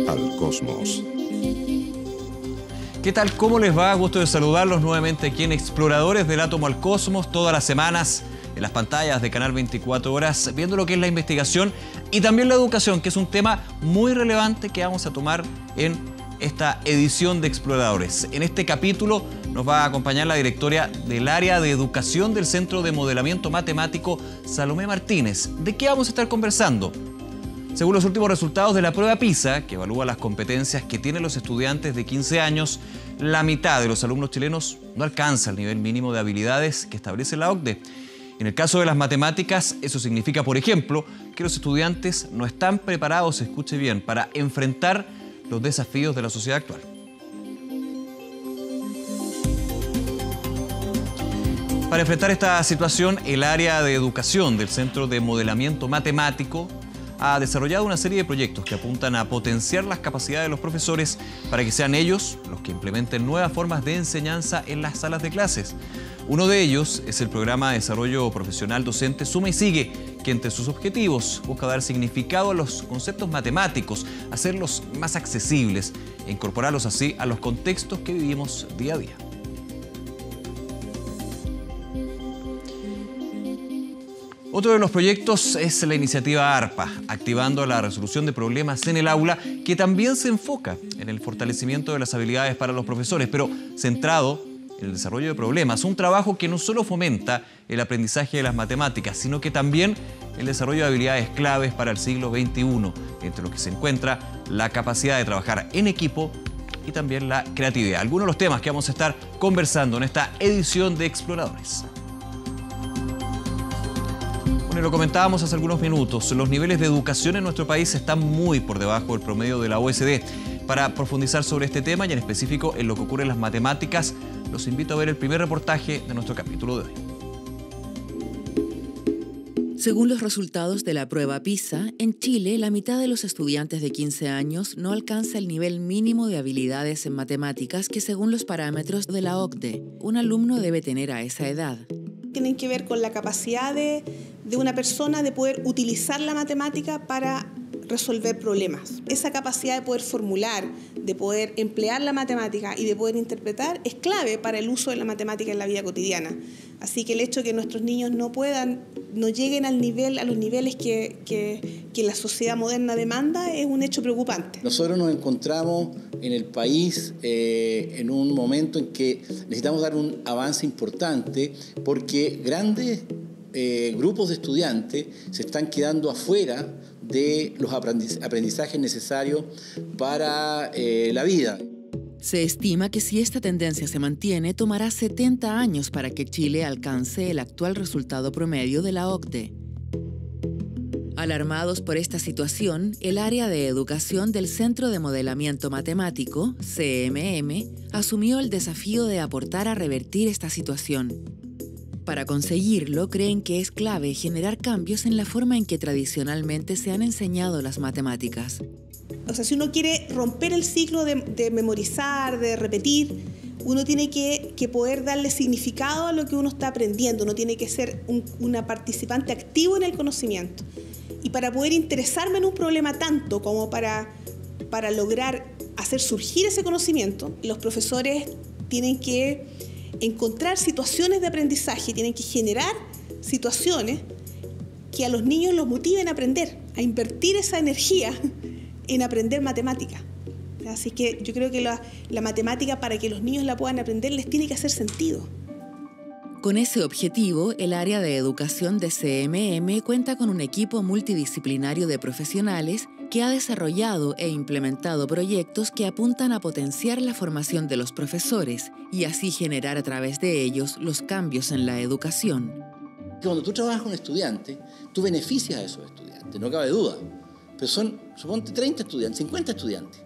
al cosmos. ¿Qué tal? ¿Cómo les va? Gusto de saludarlos nuevamente aquí en Exploradores del Átomo al Cosmos, todas las semanas en las pantallas de Canal 24 Horas, viendo lo que es la investigación y también la educación, que es un tema muy relevante que vamos a tomar en esta edición de Exploradores. En este capítulo nos va a acompañar la directora del área de educación del Centro de Modelamiento Matemático, Salomé Martínez. ¿De qué vamos a estar conversando? Según los últimos resultados de la prueba PISA, que evalúa las competencias que tienen los estudiantes de 15 años, la mitad de los alumnos chilenos no alcanza el nivel mínimo de habilidades que establece la OCDE. En el caso de las matemáticas, eso significa, por ejemplo, que los estudiantes no están preparados, escuche bien, para enfrentar los desafíos de la sociedad actual. Para enfrentar esta situación, el área de educación del Centro de Modelamiento Matemático ha desarrollado una serie de proyectos que apuntan a potenciar las capacidades de los profesores para que sean ellos los que implementen nuevas formas de enseñanza en las salas de clases. Uno de ellos es el programa de desarrollo profesional docente Suma y Sigue, que entre sus objetivos busca dar significado a los conceptos matemáticos, hacerlos más accesibles e incorporarlos así a los contextos que vivimos día a día. Otro de los proyectos es la iniciativa ARPA, activando la resolución de problemas en el aula, que también se enfoca en el fortalecimiento de las habilidades para los profesores, pero centrado en el desarrollo de problemas. Un trabajo que no solo fomenta el aprendizaje de las matemáticas, sino que también el desarrollo de habilidades claves para el siglo XXI, entre los que se encuentra la capacidad de trabajar en equipo y también la creatividad. Algunos de los temas que vamos a estar conversando en esta edición de Exploradores. Bueno, lo comentábamos hace algunos minutos, los niveles de educación en nuestro país están muy por debajo del promedio de la OECD. Para profundizar sobre este tema y en específico en lo que ocurre en las matemáticas, los invito a ver el primer reportaje de nuestro capítulo de hoy. Según los resultados de la prueba PISA, en Chile la mitad de los estudiantes de 15 años no alcanza el nivel mínimo de habilidades en matemáticas que según los parámetros de la OCDE, un alumno debe tener a esa edad. Tienen que ver con la capacidad de una persona de poder utilizar la matemática para resolver problemas. Esa capacidad de poder formular, de poder emplear la matemática y de poder interpretar es clave para el uso de la matemática en la vida cotidiana. Así que el hecho de que nuestros niños no lleguen a los niveles que la sociedad moderna demanda es un hecho preocupante. Nosotros nos encontramos en el país en un momento en que necesitamos dar un avance importante porque grandes grupos de estudiantes se están quedando afuera de los aprendizajes necesarios para la vida. Se estima que si esta tendencia se mantiene, tomará 70 años para que Chile alcance el actual resultado promedio de la OCDE. Alarmados por esta situación, el área de educación del Centro de Modelamiento Matemático, CMM, asumió el desafío de aportar a revertir esta situación. Para conseguirlo, creen que es clave generar cambios en la forma en que tradicionalmente se han enseñado las matemáticas. O sea, si uno quiere romper el ciclo de memorizar, de repetir, uno tiene que poder darle significado a lo que uno está aprendiendo. Uno tiene que ser una participante activo en el conocimiento. Y para poder interesarme en un problema tanto como para lograr hacer surgir ese conocimiento, los profesores tienen que encontrar situaciones de aprendizaje, tienen que generar situaciones que a los niños los motiven a aprender, a invertir esa energía en aprender matemática. Así que yo creo que la matemática, para que los niños la puedan aprender, les tiene que hacer sentido. Con ese objetivo, el área de educación de CMM cuenta con un equipo multidisciplinario de profesionales que ha desarrollado e implementado proyectos que apuntan a potenciar la formación de los profesores y así generar a través de ellos los cambios en la educación. Cuando tú trabajas con estudiantes, tú beneficias a esos estudiantes, no cabe duda. Pero son, suponte, 30 estudiantes, 50 estudiantes.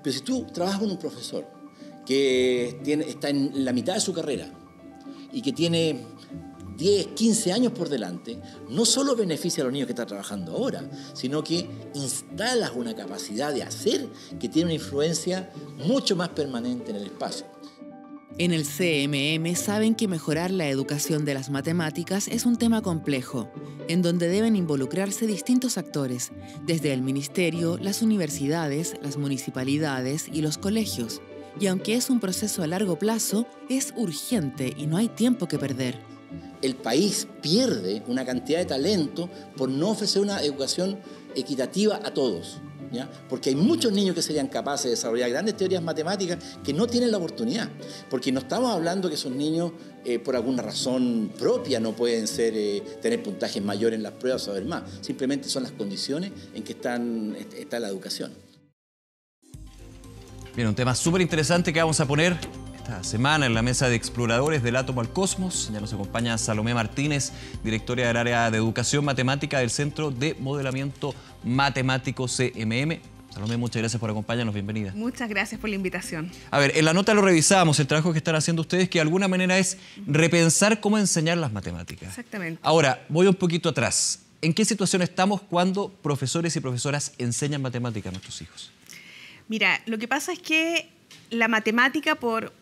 Pero si tú trabajas con un profesor que está en la mitad de su carrera y que tiene 10, 15 años por delante, no solo beneficia a los niños que están trabajando ahora, sino que instalas una capacidad de hacer que tiene una influencia mucho más permanente en el espacio. En el CMM saben que mejorar la educación de las matemáticas es un tema complejo, en donde deben involucrarse distintos actores, desde el ministerio, las universidades, las municipalidades y los colegios. Y aunque es un proceso a largo plazo, es urgente y no hay tiempo que perder. El país pierde una cantidad de talento por no ofrecer una educación equitativa a todos, ¿ya? Porque hay muchos niños que serían capaces de desarrollar grandes teorías matemáticas que no tienen la oportunidad. Porque no estamos hablando que esos niños, por alguna razón propia, no pueden tener puntajes mayores en las pruebas o saber más. Simplemente son las condiciones en que está la educación. Bien, un tema súper interesante que vamos a poner esta semana en la mesa de exploradores del átomo al cosmos. Ya nos acompaña Salomé Martínez, directora del área de educación matemática del Centro de Modelamiento Matemático CMM. Salomé, muchas gracias por acompañarnos, bienvenida. Muchas gracias por la invitación. A ver, en la nota lo revisábamos, el trabajo que están haciendo ustedes, que de alguna manera es repensar cómo enseñar las matemáticas. Exactamente. Ahora, voy un poquito atrás. ¿En qué situación estamos cuando profesores y profesoras enseñan matemáticas a nuestros hijos? Mira, lo que pasa es que la matemática, por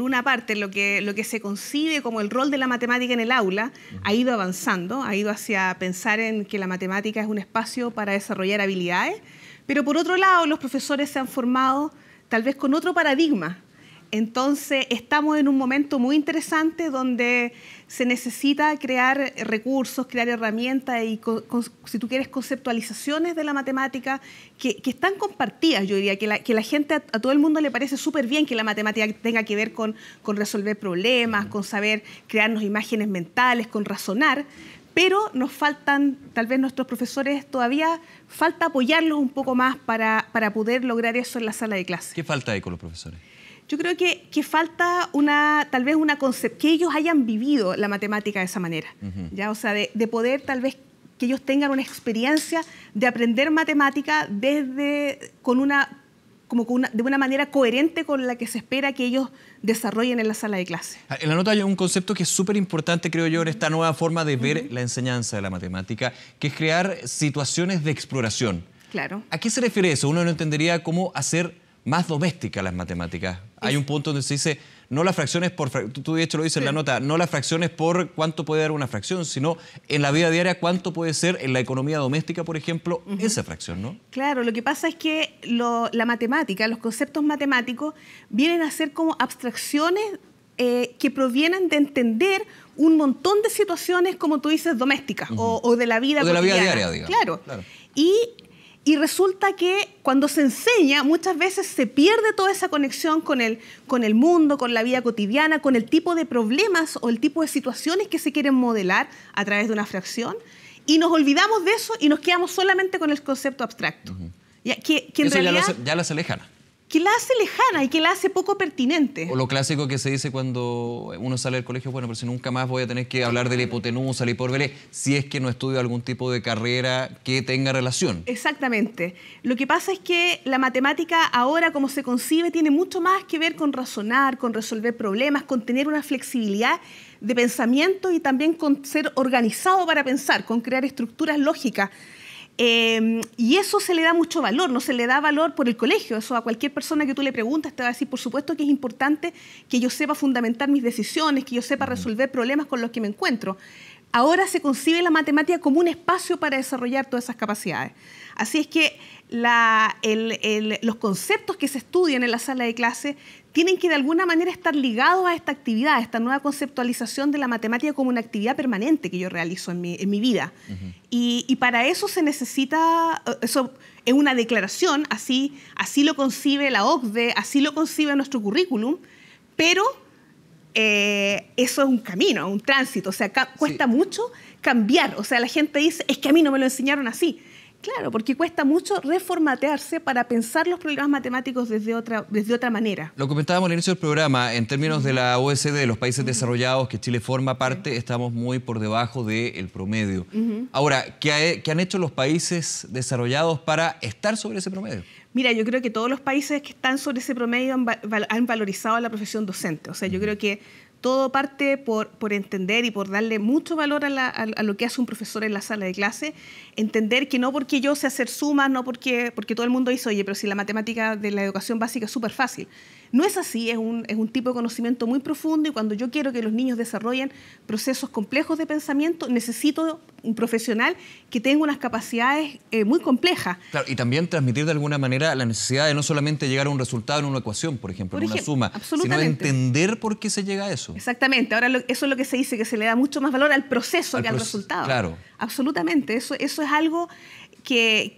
una parte, lo que se concibe como el rol de la matemática en el aula, ha ido avanzando, ha ido hacia pensar en que la matemática es un espacio para desarrollar habilidades, pero por otro lado, los profesores se han formado tal vez con otro paradigma. Entonces, estamos en un momento muy interesante donde se necesita crear recursos, crear herramientas y, si tú quieres, conceptualizaciones de la matemática que están compartidas. Yo diría que la gente, a todo el mundo le parece súper bien que la matemática tenga que ver con resolver problemas, con saber crearnos imágenes mentales, con razonar, pero nos faltan, tal vez nuestros profesores todavía falta apoyarlos un poco más para poder lograr eso en la sala de clase. ¿Qué falta ahí con los profesores? Yo creo que falta tal vez que ellos hayan vivido la matemática de esa manera, ¿ya? O sea, de poder tal vez que ellos tengan una experiencia de aprender matemática de una manera coherente con la que se espera que ellos desarrollen en la sala de clase. En la nota hay un concepto que es súper importante, creo yo, en esta nueva forma de ver la enseñanza de la matemática, que es crear situaciones de exploración. Claro. ¿A qué se refiere eso? Uno no entendería cómo hacer más domésticas las matemáticas. Hay un punto donde se dice, no las fracciones por... Tú de hecho lo dices en la nota, no las fracciones por cuánto puede dar una fracción, sino en la vida diaria cuánto puede ser en la economía doméstica, por ejemplo, esa fracción, ¿no? Claro, lo que pasa es que la matemática, los conceptos matemáticos, vienen a ser como abstracciones que provienen de entender un montón de situaciones, como tú dices, domésticas o de la vida cotidiana. O de la vida diaria, digamos. Claro. Y resulta que cuando se enseña, muchas veces se pierde toda esa conexión con el mundo, con la vida cotidiana, con el tipo de problemas o el tipo de situaciones que se quieren modelar a través de una fracción, y nos olvidamos de eso y nos quedamos solamente con el concepto abstracto. Que en eso realidad ya las hace lejana. Que la hace lejana y que la hace poco pertinente. O lo clásico que se dice cuando uno sale del colegio, bueno, pero si nunca más voy a tener que hablar de la hipotenusa, la hipérbole, si es que no estudio algún tipo de carrera que tenga relación. Exactamente. Lo que pasa es que la matemática ahora, como se concibe, tiene mucho más que ver con razonar, con resolver problemas, con tener una flexibilidad de pensamiento y también con ser organizado para pensar, con crear estructuras lógicas. Y eso se le da mucho valor, no se le da valor por el colegio. Eso a cualquier persona que tú le preguntas te va a decir, por supuesto que es importante que yo sepa fundamentar mis decisiones, que yo sepa resolver problemas con los que me encuentro. Ahora se concibe la matemática como un espacio para desarrollar todas esas capacidades. Así es que los conceptos que se estudian en la sala de clase tienen que de alguna manera estar ligados a esta actividad, a esta nueva conceptualización de la matemática como una actividad permanente que yo realizo en mi vida. Y para eso se necesita, eso es una declaración, así lo concibe la OCDE, así lo concibe nuestro currículum, pero eso es un camino, un tránsito, o sea, cuesta mucho cambiar. O sea, la gente dice, es que a mí no me lo enseñaron así. Claro, porque cuesta mucho reformatearse para pensar los problemas matemáticos desde otra manera. Lo comentábamos al inicio del programa, en términos de la OECD, de los países desarrollados que Chile forma parte, estamos muy por debajo del promedio. Ahora, ¿qué han hecho los países desarrollados para estar sobre ese promedio? Mira, yo creo que todos los países que están sobre ese promedio han valorizado la profesión docente. O sea, yo creo que todo parte por entender y por darle mucho valor a lo que hace un profesor en la sala de clase. Entender que no porque yo sé hacer sumas, no porque todo el mundo dice, oye, pero si la matemática de la educación básica es súper fácil. No es así, es un tipo de conocimiento muy profundo, y cuando yo quiero que los niños desarrollen procesos complejos de pensamiento, necesito un profesional que tenga unas capacidades muy complejas. Claro, y también transmitir de alguna manera la necesidad de no solamente llegar a un resultado en una ecuación, por ejemplo, en una suma, sino de entender por qué se llega a eso. Exactamente. Ahora eso es lo que se dice, que se le da mucho más valor al proceso que al resultado. Claro. Absolutamente. Eso es algo que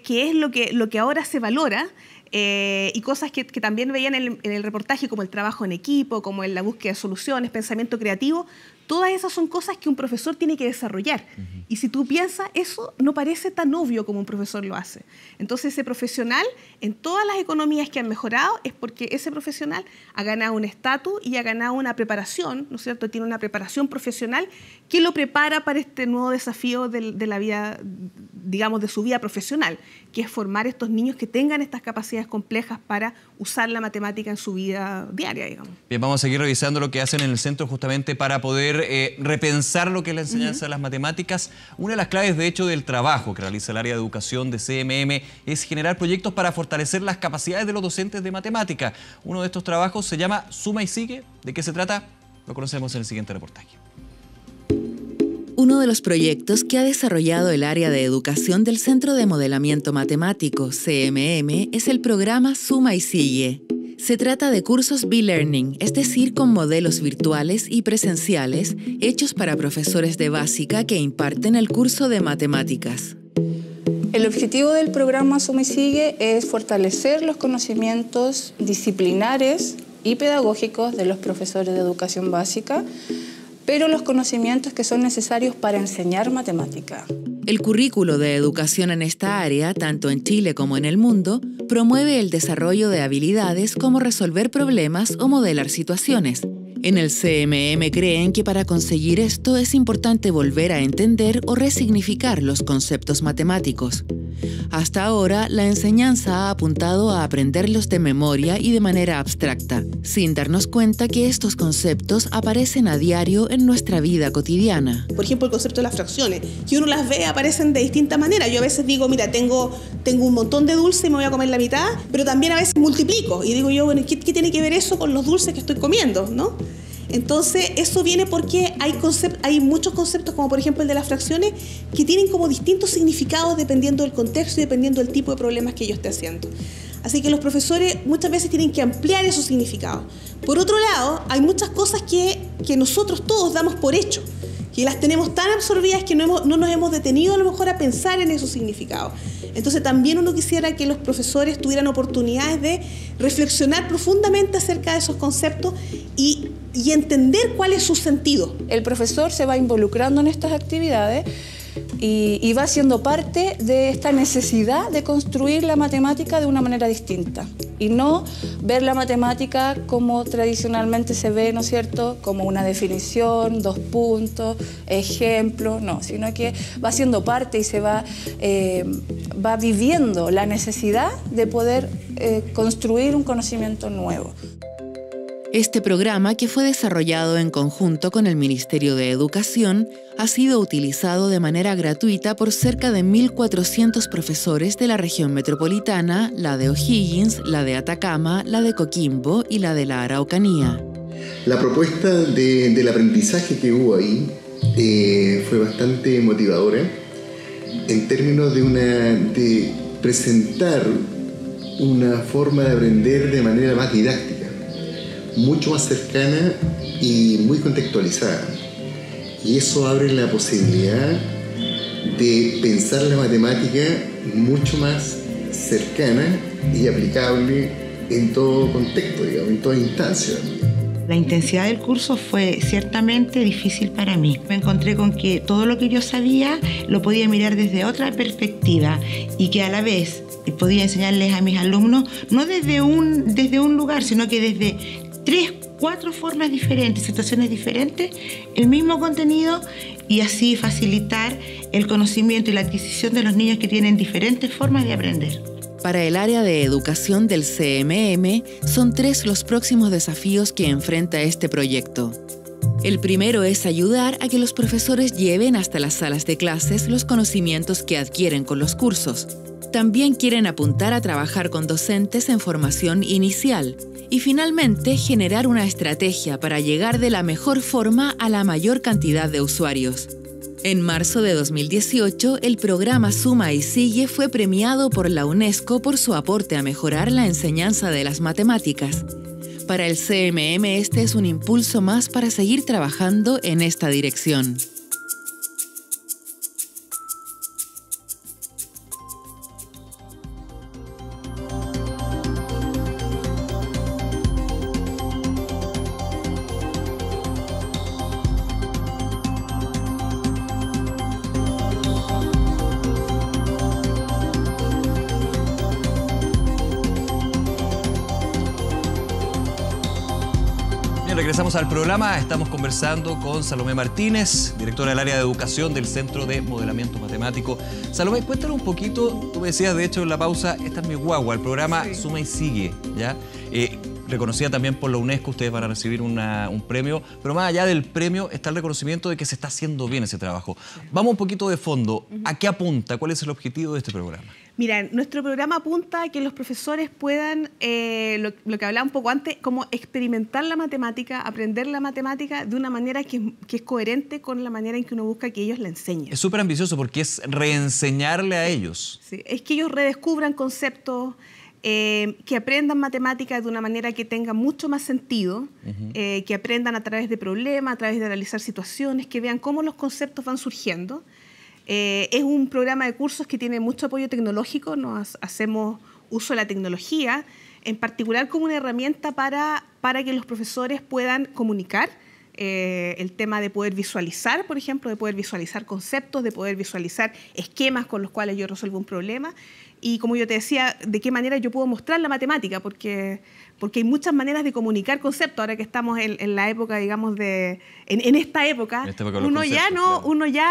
es lo que ahora se valora. Y cosas que también veían en el reportaje, como el trabajo en equipo, como en la búsqueda de soluciones, pensamiento creativo. Todas esas son cosas que un profesor tiene que desarrollar. Y si tú piensas, eso no parece tan obvio como un profesor lo hace. Entonces, ese profesional, en todas las economías que han mejorado, es porque ese profesional ha ganado un estatus y ha ganado una preparación, ¿no es cierto? Tiene una preparación profesional que lo prepara para este nuevo desafío de la vida, digamos, de su vida profesional, que es formar estos niños que tengan estas capacidades complejas para usar la matemática en su vida diaria, digamos. Bien, vamos a seguir revisando lo que hacen en el centro justamente para poder repensar lo que es la enseñanza de las matemáticas. Una de las claves, de hecho, del trabajo que realiza el área de educación de CMM es generar proyectos para fortalecer las capacidades de los docentes de matemática. Uno de estos trabajos se llama Suma y Sigue. ¿De qué se trata? Lo conocemos en el siguiente reportaje. Uno de los proyectos que ha desarrollado el área de educación del Centro de Modelamiento Matemático, CMM, es el programa Suma y Sigue. Se trata de cursos B-Learning, es decir, con modelos virtuales y presenciales hechos para profesores de básica que imparten el curso de matemáticas. El objetivo del programa Suma y Sigue es fortalecer los conocimientos disciplinares y pedagógicos de los profesores de educación básica, pero los conocimientos que son necesarios para enseñar matemática. El currículo de educación en esta área, tanto en Chile como en el mundo, promueve el desarrollo de habilidades como resolver problemas o modelar situaciones. En el CMM creen que para conseguir esto es importante volver a entender o resignificar los conceptos matemáticos. Hasta ahora, la enseñanza ha apuntado a aprenderlos de memoria y de manera abstracta, sin darnos cuenta que estos conceptos aparecen a diario en nuestra vida cotidiana. Por ejemplo, el concepto de las fracciones, que uno las ve, aparecen de distinta manera. Yo a veces digo, mira, tengo un montón de dulces y me voy a comer la mitad, pero también a veces multiplico. Y digo yo, bueno, ¿qué tiene que ver eso con los dulces que estoy comiendo, no? Entonces, eso viene porque hay muchos conceptos, como por ejemplo el de las fracciones, que tienen como distintos significados dependiendo del contexto y dependiendo del tipo de problemas que yo esté haciendo. Así que los profesores muchas veces tienen que ampliar esos significados. Por otro lado, hay muchas cosas que nosotros todos damos por hecho, que las tenemos tan absorbidas que no nos hemos detenido a lo mejor a pensar en esos significados. Entonces también uno quisiera que los profesores tuvieran oportunidades de reflexionar profundamente acerca de esos conceptos y entender cuál es su sentido. El profesor se va involucrando en estas actividades y va siendo parte de esta necesidad de construir la matemática de una manera distinta y no ver la matemática como tradicionalmente se ve, ¿no es cierto?, como una definición, 2 puntos, ejemplo, no, sino que va siendo parte y se va viviendo la necesidad de poder construir un conocimiento nuevo. Este programa, que fue desarrollado en conjunto con el Ministerio de Educación, ha sido utilizado de manera gratuita por cerca de 1.400 profesores de la región metropolitana, la de O'Higgins, la de Atacama, la de Coquimbo y la de la Araucanía. La propuesta del aprendizaje que hubo ahí fue bastante motivadora en términos de presentar una forma de aprender de manera más didáctica, mucho más cercana y muy contextualizada. Y eso abre la posibilidad de pensar la matemática mucho más cercana y aplicable en todo contexto, digamos, en toda instancia. La intensidad del curso fue ciertamente difícil para mí. Me encontré con que todo lo que yo sabía lo podía mirar desde otra perspectiva y que a la vez podía enseñarles a mis alumnos no desde un lugar, sino que desde 3, 4 formas diferentes, situaciones diferentes, el mismo contenido, y así facilitar el conocimiento y la adquisición de los niños que tienen diferentes formas de aprender. Para el área de educación del CMM, son 3 los próximos desafíos que enfrenta este proyecto. El primero es ayudar a que los profesores lleven hasta las salas de clases los conocimientos que adquieren con los cursos. También quieren apuntar a trabajar con docentes en formación inicial y finalmente generar una estrategia para llegar de la mejor forma a la mayor cantidad de usuarios. En marzo de 2018, el programa Suma y Sigue fue premiado por la UNESCO por su aporte a mejorar la enseñanza de las matemáticas. Para el CMM, este es un impulso más para seguir trabajando en esta dirección. Regresamos al programa, estamos conversando con Salomé Martínez, directora del área de educación del Centro de Modelamiento Matemático. Salomé, cuéntanos un poquito, tú me decías de hecho en la pausa, esta es mi guagua, el programa sí. Suma y Sigue, ¿ya? Reconocida también por la UNESCO, ustedes van a recibir un premio, pero más allá del premio está el reconocimiento de que se está haciendo bien ese trabajo. Vamos un poquito de fondo, ¿a qué apunta? ¿Cuál es el objetivo de este programa? Mira, nuestro programa apunta a que los profesores puedan, lo que hablaba un poco antes, como experimentar la matemática, aprender la matemática de una manera que es coherente con la manera en que uno busca que ellos la enseñen. Es súper ambicioso porque es reenseñarle a ellos. Sí, es que ellos redescubran conceptos, que aprendan matemáticas de una manera que tenga mucho más sentido, que aprendan a través de problemas, a través de analizar situaciones, que vean cómo los conceptos van surgiendo. Es un programa de cursos que tiene mucho apoyo tecnológico, nos hacemos uso de la tecnología, en particular como una herramienta para que los profesores puedan comunicar, el tema de poder visualizar, por ejemplo, de poder visualizar conceptos, de poder visualizar esquemas con los cuales yo resuelvo un problema. Y como yo te decía, de qué manera yo puedo mostrar la matemática, porque hay muchas maneras de comunicar conceptos. Ahora que estamos en la época, digamos, en esta época,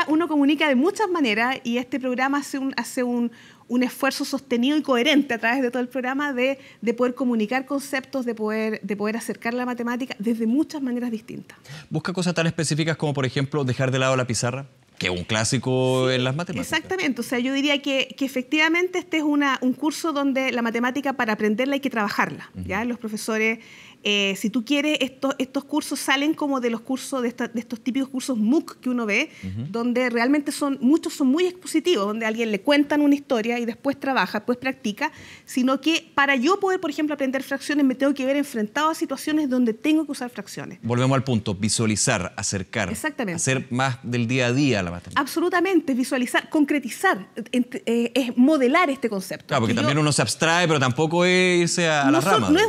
uno comunica de muchas maneras, y este programa hace un esfuerzo sostenido y coherente a través de todo el programa de poder comunicar conceptos, de poder acercar la matemática desde muchas maneras distintas. ¿Busca cosas tan específicas como, por ejemplo, dejar de lado la pizarra? Que es un clásico en las matemáticas. Exactamente, o sea, yo diría que efectivamente este es un curso donde la matemática, para aprenderla hay que trabajarla, ¿ya? Los profesores, si tú quieres, estos cursos salen como de los cursos, de estos típicos cursos MOOC que uno ve, donde realmente muchos son muy expositivos, donde a alguien le cuentan una historia y después trabaja, después practica, sino que para yo poder, por ejemplo, aprender fracciones, me tengo que ver enfrentado a situaciones donde tengo que usar fracciones. Volvemos al punto, visualizar, acercar. Exactamente. Hacer más del día a día la matemática. Absolutamente, visualizar, concretizar, es modelar este concepto. Claro, porque también uno se abstrae, pero tampoco es irse a la rama. No es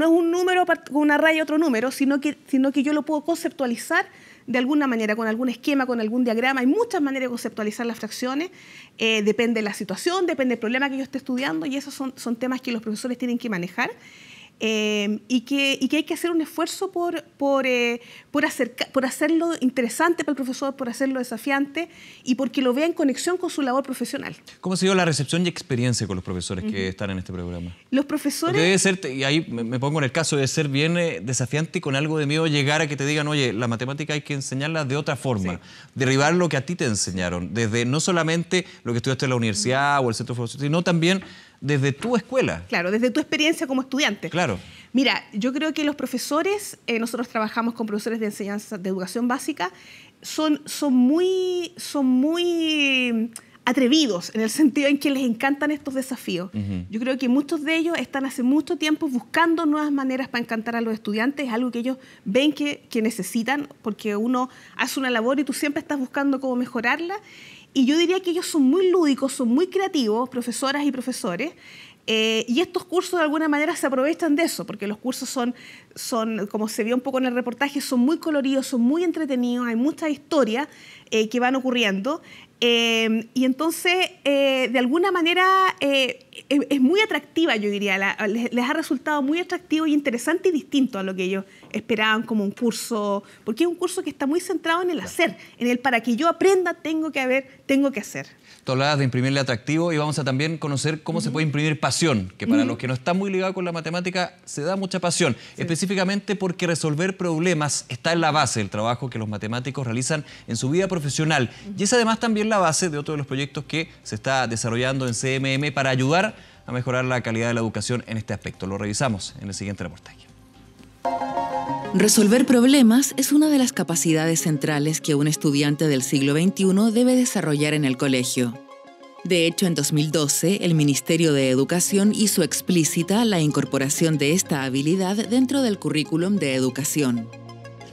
un número con una raya y otro número, sino que yo lo puedo conceptualizar de alguna manera, con algún esquema, con algún diagrama. Hay muchas maneras de conceptualizar las fracciones, depende de la situación, depende del problema que yo esté estudiando, y esos son temas que los profesores tienen que manejar. Y que hay que hacer un esfuerzo por hacerlo interesante para el profesor, por hacerlo desafiante y porque lo vea en conexión con su labor profesional. ¿Cómo ha sido la recepción y experiencia con los profesores que están en este programa? Los profesores... Porque debe ser, y ahí me pongo en el caso, debe ser bien desafiante y con algo de miedo llegar a que te digan, oye, la matemática hay que enseñarla de otra forma, derribar lo que a ti te enseñaron, desde no solamente lo que estudiaste en la universidad o el centro de formación, sino también desde tu escuela. Claro, desde tu experiencia como estudiante. Claro. Mira, yo creo que los profesores, nosotros trabajamos con profesores de enseñanza de educación básica, son muy atrevidos en el sentido en que les encantan estos desafíos. Yo creo que muchos de ellos están hace mucho tiempo buscando nuevas maneras para encantar a los estudiantes. Es algo que ellos ven que necesitan, porque uno hace una labor y tú siempre estás buscando cómo mejorarla. Y yo diría que ellos son muy lúdicos, son muy creativos, profesoras y profesores, y estos cursos de alguna manera se aprovechan de eso, porque los cursos son, como se vio un poco en el reportaje, son muy coloridos, son muy entretenidos, hay muchas historias que van ocurriendo, y entonces de alguna manera es muy atractiva, yo diría. Les ha resultado muy atractivo y interesante y distinto a lo que ellos esperaban como un curso, porque es un curso que está muy centrado en el hacer, en el para que yo aprenda tengo que hacer. Tú hablabas de imprimirle atractivo y vamos a también conocer cómo se puede imprimir pasión, que para los que no están muy ligados con la matemática se da mucha pasión, específicamente porque resolver problemas está en la base del trabajo que los matemáticos realizan en su vida profesional. Y es además también la base de otro de los proyectos que se está desarrollando en CMM para ayudar a mejorar la calidad de la educación en este aspecto. Lo revisamos en el siguiente reportaje. Resolver problemas es una de las capacidades centrales que un estudiante del siglo XXI debe desarrollar en el colegio. De hecho, en 2012, el Ministerio de Educación hizo explícita la incorporación de esta habilidad dentro del currículum de educación.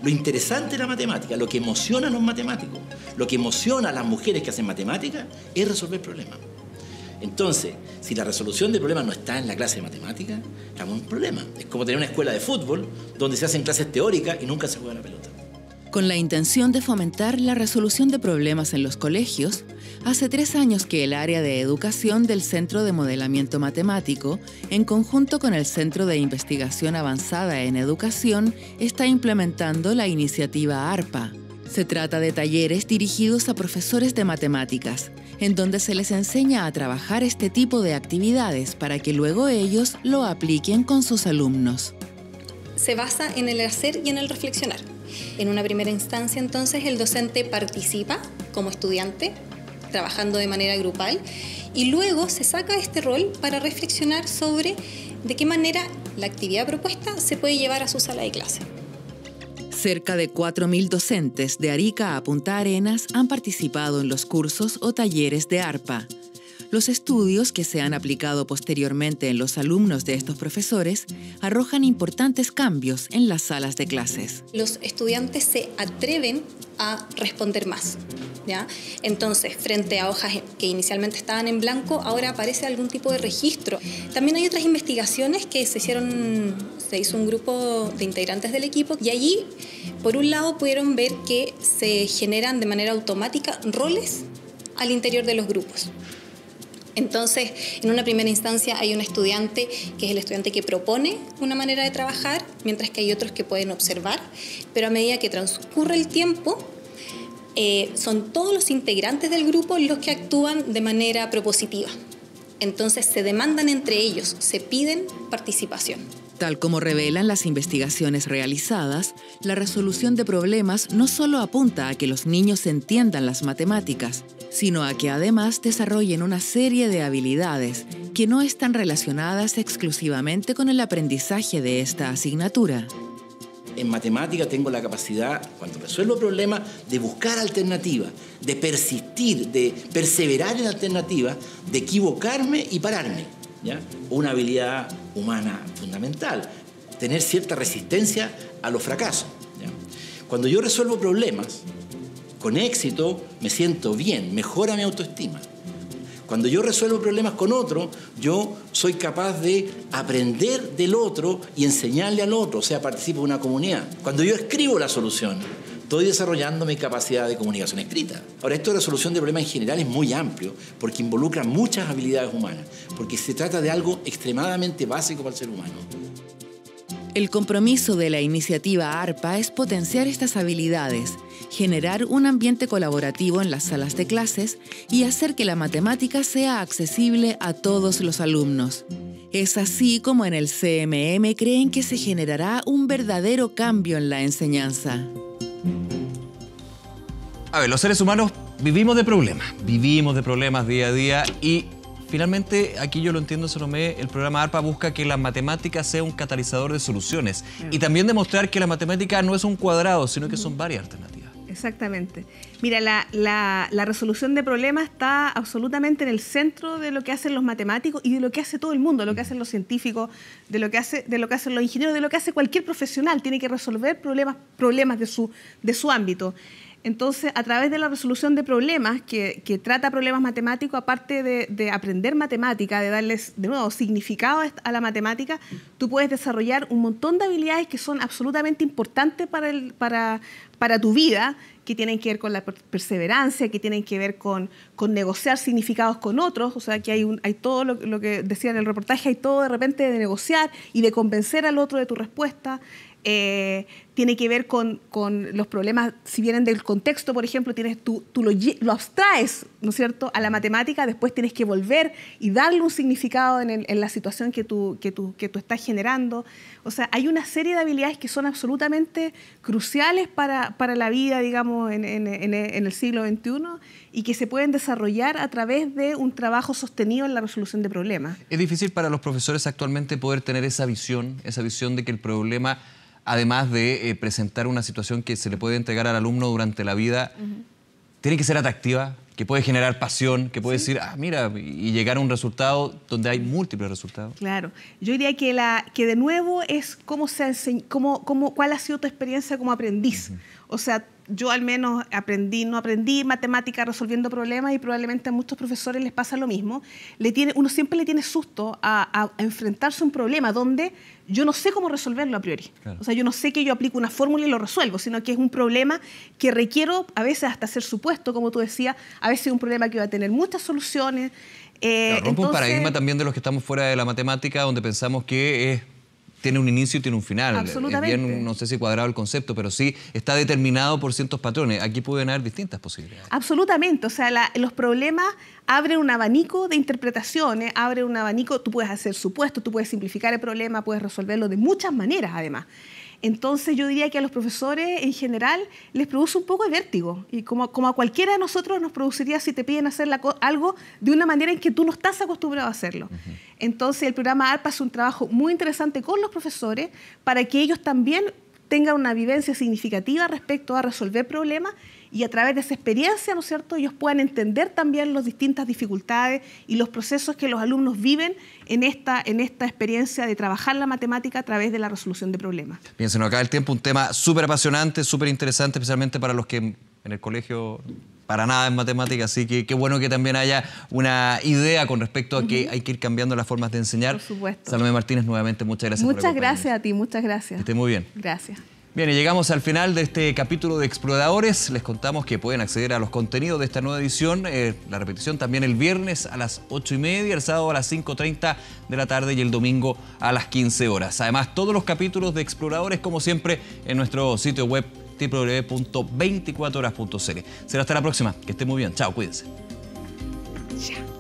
Lo interesante de la matemática, lo que emociona a los matemáticos, lo que emociona a las mujeres que hacen matemáticas, es resolver problemas. Entonces, si la resolución de problemas no está en la clase de matemáticas, estamos en un problema. Es como tener una escuela de fútbol donde se hacen clases teóricas y nunca se juega la pelota. Con la intención de fomentar la resolución de problemas en los colegios, hace 3 años que el área de educación del Centro de Modelamiento Matemático, en conjunto con el Centro de Investigación Avanzada en Educación, está implementando la iniciativa ARPA. Se trata de talleres dirigidos a profesores de matemáticas, en donde se les enseña a trabajar este tipo de actividades para que luego ellos lo apliquen con sus alumnos. Se basa en el hacer y en el reflexionar. En una primera instancia, entonces, el docente participa como estudiante, trabajando de manera grupal, y luego se saca este rol para reflexionar sobre de qué manera la actividad propuesta se puede llevar a su sala de clase. Cerca de 4.000 docentes de Arica a Punta Arenas han participado en los cursos o talleres de ARPA. Los estudios que se han aplicado posteriormente en los alumnos de estos profesores arrojan importantes cambios en las salas de clases. Los estudiantes se atreven a responder más, ¿ya? Entonces, frente a hojas que inicialmente estaban en blanco, ahora aparece algún tipo de registro. También hay otras investigaciones que se hizo un grupo de integrantes del equipo y allí, por un lado, pudieron ver que se generan de manera automática roles al interior de los grupos. Entonces, en una primera instancia hay un estudiante que es el estudiante que propone una manera de trabajar, mientras que hay otros que pueden observar, pero a medida que transcurre el tiempo, son todos los integrantes del grupo los que actúan de manera propositiva. Entonces, se demandan entre ellos, se piden participación. Tal como revelan las investigaciones realizadas, la resolución de problemas no solo apunta a que los niños entiendan las matemáticas, sino a que además desarrollen una serie de habilidades que no están relacionadas exclusivamente con el aprendizaje de esta asignatura. En matemática tengo la capacidad, cuando resuelvo problemas, de buscar alternativas, de persistir, de perseverar en alternativas, de equivocarme y pararme, ¿ya? Una habilidad humana fundamental, tener cierta resistencia a los fracasos, ¿ya? Cuando yo resuelvo problemas, con éxito me siento bien, mejora mi autoestima. Cuando yo resuelvo problemas con otro, yo soy capaz de aprender del otro y enseñarle al otro, o sea, participo en una comunidad. Cuando yo escribo la solución, estoy desarrollando mi capacidad de comunicación escrita. Ahora, esto de resolución de problemas en general es muy amplio porque involucra muchas habilidades humanas, porque se trata de algo extremadamente básico para el ser humano. El compromiso de la iniciativa ARPA es potenciar estas habilidades, generar un ambiente colaborativo en las salas de clases y hacer que la matemática sea accesible a todos los alumnos. Es así como en el CMM creen que se generará un verdadero cambio en la enseñanza. A ver, los seres humanos vivimos de problemas día a día y finalmente, aquí yo lo entiendo, Salomé, el programa ARPA busca que la matemática sea un catalizador de soluciones y también demostrar que la matemática no es un cuadrado, sino que son varias alternativas. Exactamente. Mira, la resolución de problemas está absolutamente en el centro de lo que hacen los matemáticos y de lo que hace todo el mundo, de lo que hacen los científicos, de lo que hacen los ingenieros, de lo que hace cualquier profesional. Tiene que resolver problemas de su ámbito. Entonces, a través de la resolución de problemas, que trata problemas matemáticos, aparte de aprender matemática, de darles, de nuevo, significado a la matemática, tú puedes desarrollar un montón de habilidades que son absolutamente importantes para tu vida, que tienen que ver con la perseverancia, que tienen que ver con negociar significados con otros, o sea, que hay todo lo que decía en el reportaje, hay todo de repente de negociar y de convencer al otro de tu respuesta. Tiene que ver con los problemas, si vienen del contexto, por ejemplo, tú lo abstraes, ¿no es cierto?, a la matemática, después tienes que volver y darle un significado en la situación que tú estás generando. O sea, hay una serie de habilidades que son absolutamente cruciales para la vida, digamos, en el siglo XXI y que se pueden desarrollar a través de un trabajo sostenido en la resolución de problemas. ¿Es difícil para los profesores actualmente poder tener esa visión de que el problema, además de presentar una situación que se le puede entregar al alumno durante la vida, tiene que ser atractiva, que puede generar pasión, que puede decir, mira, y llegar a un resultado donde hay múltiples resultados? Claro. Yo diría que de nuevo es cuál ha sido tu experiencia como aprendiz. O sea, yo al menos no aprendí matemática resolviendo problemas y probablemente a muchos profesores les pasa lo mismo. Uno siempre le tiene susto a enfrentarse a un problema donde yo no sé cómo resolverlo a priori. Claro. O sea, yo no sé que yo aplico una fórmula y lo resuelvo, sino que es un problema que requiero a veces hasta hacer supuesto, como tú decías, a veces es un problema que va a tener muchas soluciones. Claro, rompe un paradigma también de los que estamos fuera de la matemática, donde pensamos que tiene un inicio y tiene un final. Absolutamente. Es bien, no sé si cuadrado el concepto, pero sí está determinado por ciertos patrones. Aquí pueden haber distintas posibilidades. Absolutamente. O sea, los problemas abren un abanico de interpretaciones, abren un abanico, tú puedes hacer supuestos, tú puedes simplificar el problema, puedes resolverlo de muchas maneras además. Entonces yo diría que a los profesores en general les produce un poco de vértigo y como a cualquiera de nosotros nos produciría si te piden hacer algo de una manera en que tú no estás acostumbrado a hacerlo. Entonces el programa ARPA hace un trabajo muy interesante con los profesores para que ellos también tengan una vivencia significativa respecto a resolver problemas y a través de esa experiencia, ¿no es cierto?, ellos puedan entender también las distintas dificultades y los procesos que los alumnos viven en esta experiencia de trabajar la matemática a través de la resolución de problemas. Bien, se nos acaba el tiempo, un tema súper apasionante, súper interesante, especialmente para los que en el colegio para nada en matemática, así que qué bueno que también haya una idea con respecto a que hay que ir cambiando las formas de enseñar. Por supuesto. Salomé Martínez, nuevamente, muchas gracias por acompañarnos. Muchas gracias a ti, muchas gracias. Que esté muy bien. Gracias. Bien, y llegamos al final de este capítulo de Exploradores. Les contamos que pueden acceder a los contenidos de esta nueva edición, la repetición también el viernes a las 8:30, el sábado a las 5:30 de la tarde y el domingo a las 15 horas. Además, todos los capítulos de Exploradores, como siempre, en nuestro sitio web www.24horas.cl. Será hasta la próxima. Que esté muy bien. Chao, cuídense. Chao.